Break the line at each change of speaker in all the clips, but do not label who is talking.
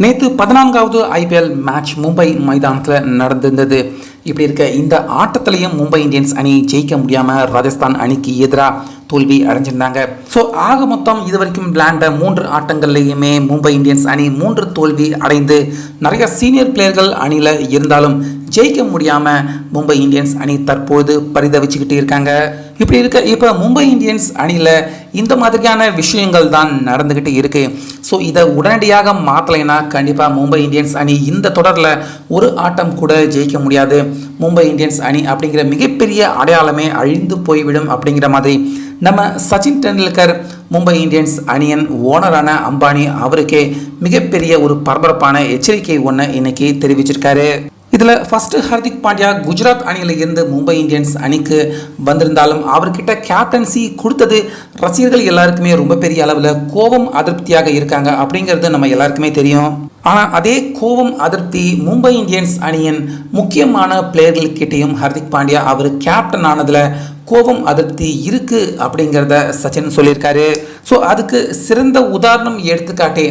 நேற்று 14வது IPL match Mumbai மைதானத்தில் நடந்திருந்தது. இப்படி இருக்க இந்த ஆட்டத்திலையும் மும்பை இந்தியன்ஸ் அணி ஜெயிக்க முடியாமல் ராஜஸ்தான் அணிக்கு எதிராக தோல்வி அடைஞ்சிருந்தாங்க. ஸோ ஆக மொத்தம் இது வரைக்கும் விளையாண்ட 3 ஆட்டங்கள்லையுமே மும்பை இந்தியன்ஸ் அணி 3 தோல்வி அடைந்து நிறைய சீனியர் பிளேயர்கள் அணியில் இருந்தாலும் ஜெயிக்க முடியாமல் மும்பை இந்தியன்ஸ் அணி தற்போது பரிதவிச்சுக்கிட்டு இருக்காங்க. இப்படி இருக்க இப்போ மும்பை இந்தியன்ஸ் அணியில் இந்த மாதிரியான விஷயங்கள் தான் நடந்துக்கிட்டு இருக்கு. ஸோ இதை உடனடியாக மாற்றலைன்னா கண்டிப்பாக மும்பை இந்தியன்ஸ் அணி இந்த தொடரில் ஒரு ஆட்டம் கூட ஜெயிக்க முடியாது. மும்பை இந்தியன்ஸ் அணி அப்படிங்கிற மிகப்பெரிய அடையாளமே அழிந்து போய்விடும் அப்படிங்கிற மாதிரி நம்ம சச்சின் டெண்டுல்கர் மும்பை இந்தியன்ஸ் அணியின் ஓனரான அம்பானி அவருக்கே மிகப்பெரிய ஒரு பரபரப்பான எச்சரிக்கை ஒன்று இன்னைக்கு தெரிவிச்சிருக்காரு. இதில் ஃபர்ஸ்ட் ஹர்திக் பாண்டியா குஜராத் அணியில் இருந்து மும்பை இந்தியன்ஸ் அணிக்கு வந்திருந்தாலும் அவர்கிட்ட கேப்டன்சி கொடுத்தது ரசிகர்கள் எல்லாருக்குமே ரொம்ப பெரிய அளவில் கோபம் அதிருப்தியாக இருக்காங்க அப்படிங்கிறது நம்ம எல்லாருக்குமே தெரியும். ஆனால் அதே கோபம் அதிருப்தி மும்பை இந்தியன்ஸ் அணியின் முக்கியமான பிளேயர்கள்கிட்டையும் ஹர்திக் பாண்டியா அவர் கேப்டன் ஆனதில் கோபம் அதிருப்தி இருக்கு அப்படிங்கிறத சச்சின் சொல்லியிருக்காரு. ஸோ அதுக்கு சிறந்த உதாரணம் எடுத்துக்காட்டே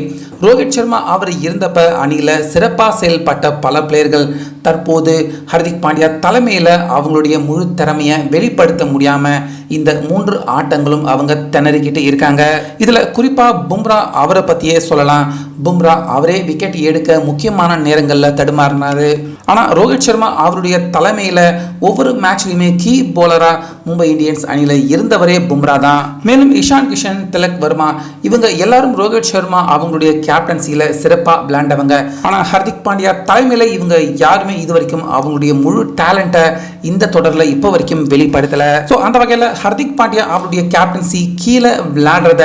ரோஹித் சர்மா அவர் இருந்தப்ப அணியில் சிறப்பாக செயல்பட்ட பல பிளேயர்கள் தற்போது ஹர்திக் பாண்டியா தலைமையில் அவங்களுடைய முழு திறமையை வெளிப்படுத்த முடியாமல் இந்த 3 ஆட்டங்களும் அவங்க திணறிக்கிட்டு இருக்காங்க. இதில் குறிப்பாக பும்ரா அவரை பற்றியே சொல்லலாம். பும்ரா அவரே விக்கெட் எடுக்க முக்கியமான நேரங்களில் தடுமாறினார். ஆனால் ரோஹித் சர்மா அவருடைய தலைமையில் ஒவ்வொரு மேட்ச்லையுமே கீ போலராக மும்பை இந்தியன்ஸ் அணியில் இருந்தவரே பும்ரா தான். மேலும் இஷான் கிஷன், திலக் வர்மா இவங்க எல்லாரும் ரோஹித் சர்மா அவங்களுடைய கேப்டன்சியில் சிறப்பாக விளையாண்டவங்க. ஆனால் ஹர்திக் பாண்டியா தலைமையில் இவங்க யாருமே இது வரைக்கும் அவங்களுடைய முழு டேலண்ட்டை இந்த தொடரில் இப்போ வரைக்கும் வெளிப்படுத்தலை. ஸோ அந்த வகையில் ஹர்திக் பாண்டியா அவருடைய கேப்டன்சி கீழே விளையாடுறத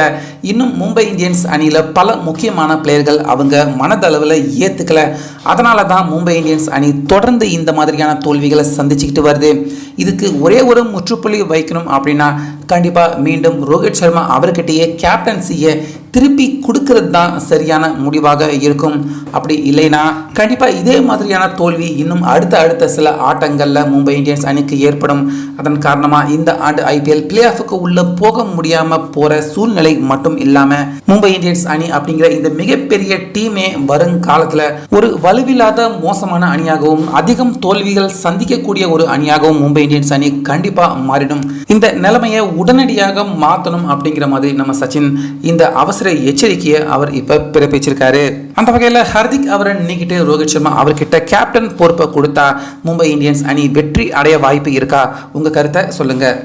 இன்னும் மும்பை இந்தியன்ஸ் அணியில் பல முக்கியமான பிளேயர்கள் அவங்க மனதளவில் ஏற்றுக்கல. அதனால தான் மும்பை இந்தியன்ஸ் அணி தொடர்ந்து இந்த மாதிரியான தோல்விகளை சந்திச்சுக்கிட்டு வருது. இதுக்கு ஒரே ஒரு முற்றுப்புள்ளி வைக்கணும் அப்படின்னா கண்டிப்பாக மீண்டும் ரோஹித் சர்மா அவர்கிட்டயே கேப்டன்சியை திருப்பி கொடுக்கறது தான் சரியான முடிவாக இருக்கும். அப்படி இல்லைன்னா கண்டிப்பாக இதே மாதிரியான தோல்வி இன்னும் அடுத்த சில ஆட்டங்களில் மும்பை இந்தியன்ஸ் அணிக்கு ஏற்படும். அதன் காரணமாக இந்த ஆண்டு ஐபிஎல் பிளே ஆஃபுக்கு உள்ளே போக முடியாமல் போகிற சூழ்நிலை மட்டும் இல்லாமல் மும்பை இந்தியன்ஸ் அணி அப்படிங்கிற இந்த மிகப்பெரிய டீமே வருங்காலத்தில் ஒரு வலுவில்லாத மோசமான அணியாகவும் அதிகம் தோல்விகள் சந்திக்கக்கூடிய ஒரு அணியாகவும் மும்பை இந்தியன்ஸ் அணி கண்டிப்பாக மாறிடும். இந்த நிலைமையை உடனடியாக மாற்றணும் அப்படிங்கிற மாதிரி நம்ம சச்சின் இந்த அவசர எச்சரிக்கையை அவர் இப்ப பிறப்பிச்சிருக்காரு. அந்த வகையில் ஹர்திக் அவரை நீக்கிட்டு ரோஹித் சர்மா அவர்கிட்ட கேப்டன் பொறுப்பை கொடுத்தா மும்பை இந்தியன்ஸ் அணி வெற்றி அடைய வாய்ப்பு இருக்கா? உங்க கருத்தை சொல்லுங்க.